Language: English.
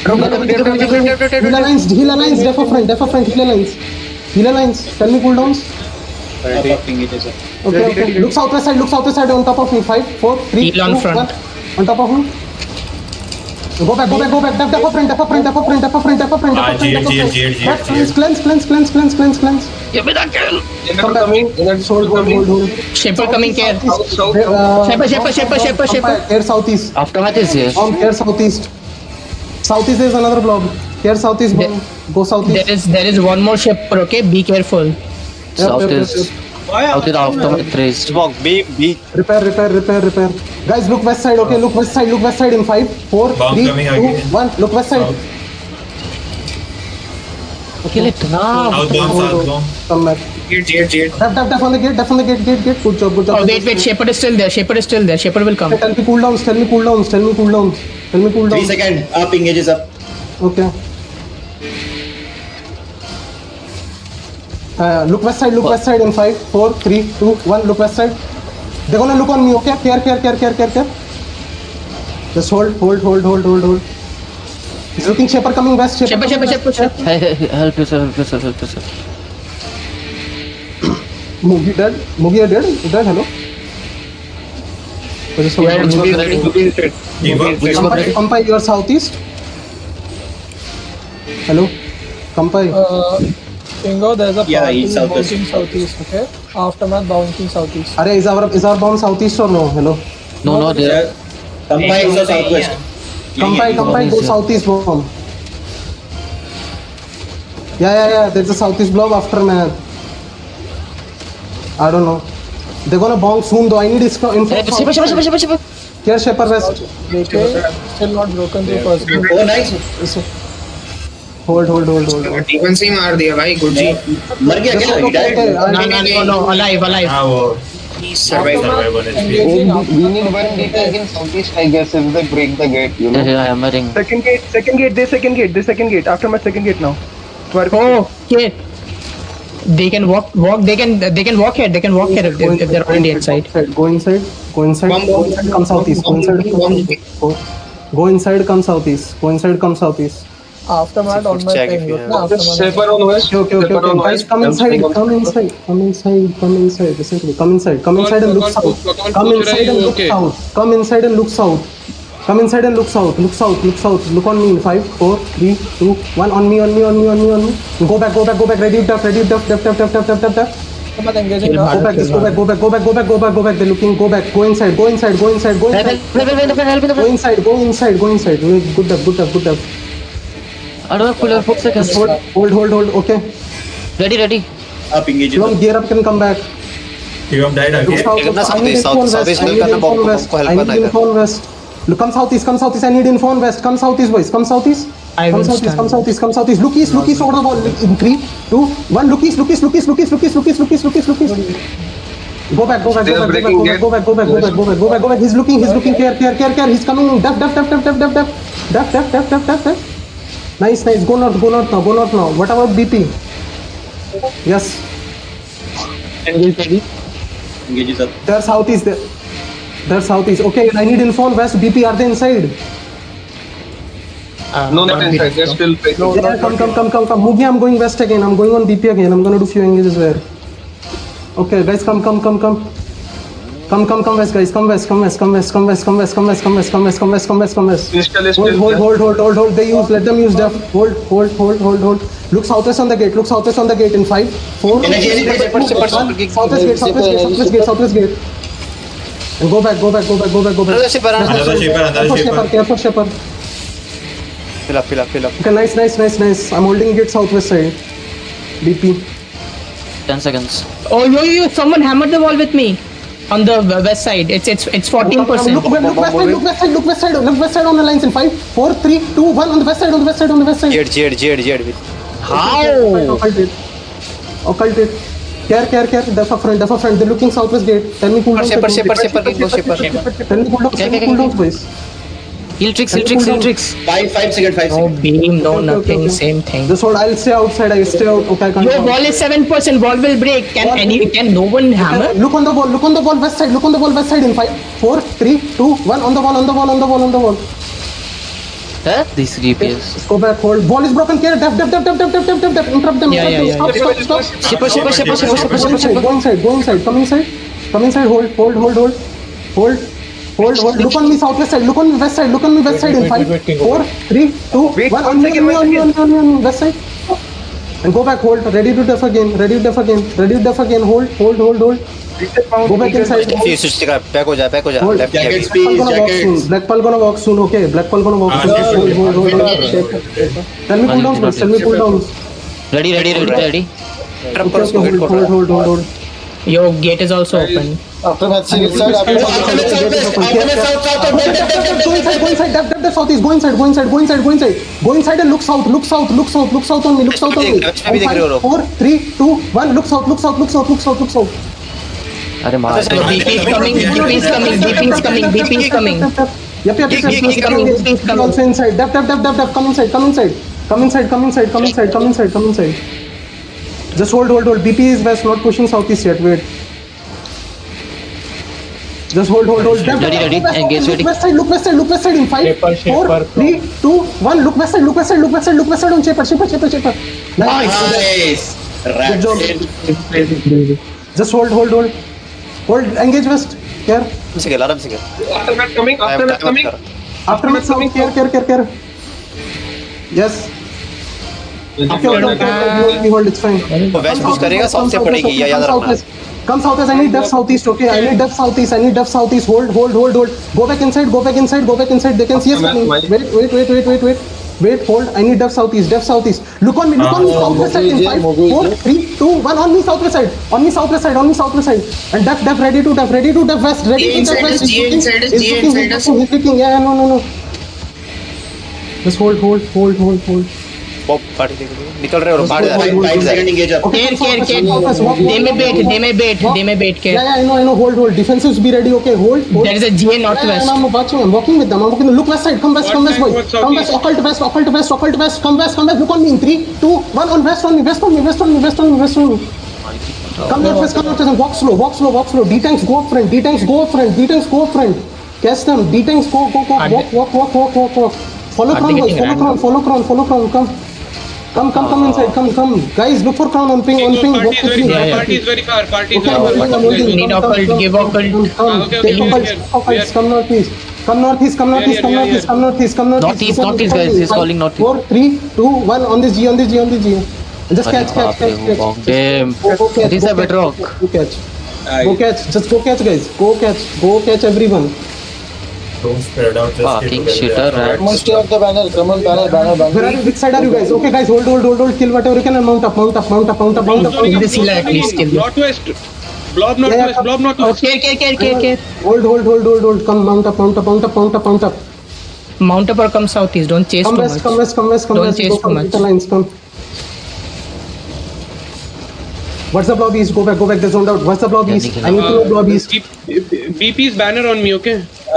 Heal alliance, def of front, heal alliance. Tell me cooldowns. Okay. Look southwest side on top of me. 5, 4, 3, Heal on 2, front. 1. On top of me. Go back. Def of front. Cleanse. Give me that kill. Come back. Hold. Shaper coming, care. Shaper. Care southeast. Aftermath is here. Care southeast. Southeast is another blob. Care southeast. Go southeast. There is one more shaper, okay? Be careful. South is aftermath raised. Smoke, B. Repair. Guys, look west side, okay? Look west side in 5, 4, 3, 2, 1. Look west side. Kill it now. Southbound. Come back. Gate. Def on the gate. Good job. Oh, wait. Shaper is still there. Shaper will come. Tell me cooldowns. 3 seconds. Up, engages up. Okay. Look west side in 5, 4, 3, 2, 1. Look west side. They're gonna look on me, okay? Care. Just hold. He's looking Shaper coming west. Shaper. Hey, help yourself. Mugi dead? Hello? Kampai, you are southeast? Hello? Kampai? Bingo, there's a Yeah, party he's southwest. bouncing southeast, okay? Aftermath bouncing southeast. Are is our bomb southeast or no? Hello? No, there. Kampai is the southwest. Kampai, go southeast bomb. Yeah, there's a southeast blob aftermath. I don't know. They're gonna bomb soon though. I need info. Shaper. Here, Shaper west. Okay, still not broken through first gate. Oh, nice. Hold. T1 से ही मार दिया भाई गुरुजी. मर गया क्या? He died. No, alive. हाँ वो. Survive on HP. Engaging up. We need one gate again southeast, I guess, if they break the gate, you know. Yeah, I'm ring. Second gate. Aftermath second gate now. Oh, okay. They can walk. They can walk here. If they're already inside. Go inside. Come southeast. Go inside. Come southeast. Aftermath on my check if thing. you Look have. na, aftermath. Shaper on west. Okay. Guys, come inside. Listen to me. Come inside and look south. Come inside and look south. Look on me in 5, 4, 3, 2, 1. On me. Go back. Ready, duff. Aftermath engaging up. Go back. They're looking. Go back. Go inside. Go inside. Go inside. Good duff. I don't have cooler 4 seconds. Hold. Okay. Ready. Up, engages Shivam, up. gear up can come back. Shivam died Look again. south. I need info on west. Look, come southeast. I need info on west. Come southeast, boys. Come southeast. Come southeast. Look east over the wall. In 3, 2, 1. Look east. Go back. He's looking. Care. He's coming. Duff. Nice. Go north now. What about BP? Yes. Engages up. They're southeast. Okay, I need info on west. BP, are they inside? No, not inside. They're still facing. Yeah, come. Mugi, I'm going west again. I'm going on BP again. I'm gonna do few engages there. Okay, guys, come. Come west, guys. Come west. Hold. Let them use def. Hold. Look southwest on the gate. In 5, 4, southwest gate. And go back. Another shaper. Careful, Shaper. Fill up. Okay, nice. I'm holding gate southwest side. BP. 10 seconds. Oh, yo, someone hammered the wall with me. On the west side, it's 14%. Look west side on the lines in 5, 4, 3, 2, 1 on the west side. Jade. How? Occult it. Care. Def a friend. They're looking southwest gate. Tell me cooldowns. Tell me cooldowns, boys. Heal tricks. 5 seconds. No beam, no nothing, same thing. This one, I'll stay outside. I stay out. Okay, I can't. Your wall is 7%. Wall will break. Can no one hammer? Look on the wall west side in 5, 4, 3, 2, 1 on the wall. These DPS. Go back, hold. Ball is broken. Care. Def. Interrupt them. Yeah, yeah, Stop. Shipper. Go inside. Come inside. Hold. Look on me, southwest side. Look on me, west side. In 5, 4, 3, 2, 1. On me, west side. And go back, hold. Ready to def again. Hold. Go back inside. Back हो जा Hold. Left Jackets, Black Pearl please, gonna walk jackets. soon. Black Pearl gonna walk soon. Okay. Hold. Tell me cool down, please. Ready. ट्रप करो उसको wait कर रहा है Hold. Your gate is also open. After that, see which side. After Go inside. Def southeast. Go inside. Go inside and look south on me. अभी देख रहे हो लोग 4, 3, 2, 1. Look south. अरे मार DP is coming. DP is coming. Yep. DP is coming. Also inside. Def. Come inside. Just hold. BP is west, not pushing southeast yet. Wait. Just hold. Ready. Engage, ready. Look west side in 5, 4, 3, 2, 1. Look west side on Shaper. Nice. Good job. Just hold. Engage west. Care. आराम से coming. Aftermath south. Care. Yes. Okay, hold. It's fine. वो waste push करेगा south से पड़ेगी ये याद रखना Come southeast. I need def southeast. Okay. I need def southeast. Hold. Go back inside. They can see us coming. Wait. Hold. I need def southeast. Look on me. Southwest side in 5, 4, 3, 2, 1. On me southwest side. And def ready to def west. He's looking. Yeah. No. Just hold. Pop party देख लो निकल रहे और बाहर जा रहे हैं 5 second engage up. Care. They may bait. Care. Yeah, I know. Hold. Defensives be ready. Okay, hold. There is a GA northwest. I'm watching. I'm walking with them. Look west side. Come west, boy. Come west. Occult west. Come west. Look on me in 3, 2, 1. On west on me. Come northwest. And walk slow. D-tanks go up front. Catch them. D-tanks go. Walk. Follow crown. Come inside. Come. Guys, look for crown on ping. Party is very far. Need occult. Give occult. Take occults. Come northeast. Northeast, Northeast, guys. He's calling northeast. 4, 3, 2, 1. On this G. Just catch. Damn. It is a bedrock. Go catch. Just go catch, guys. Go catch everyone. Don't spread out. Just Fucking shitter, rats. Come on, stay off the banner. Come on, banner. Where are you? Which side are you guys? Okay, guys, hold. Kill whatever you can and mount up. This healer at least kill. Northwest. Blob northwest. Care. Hold. Come, mount up. Mount up or come southeast. Don't chase Come too west. much. Don't chase too much. The lines, come. What's the blob east? Go back. They're zoned out. What's the blob east? I need to know blob east. BP's banner on me, okay?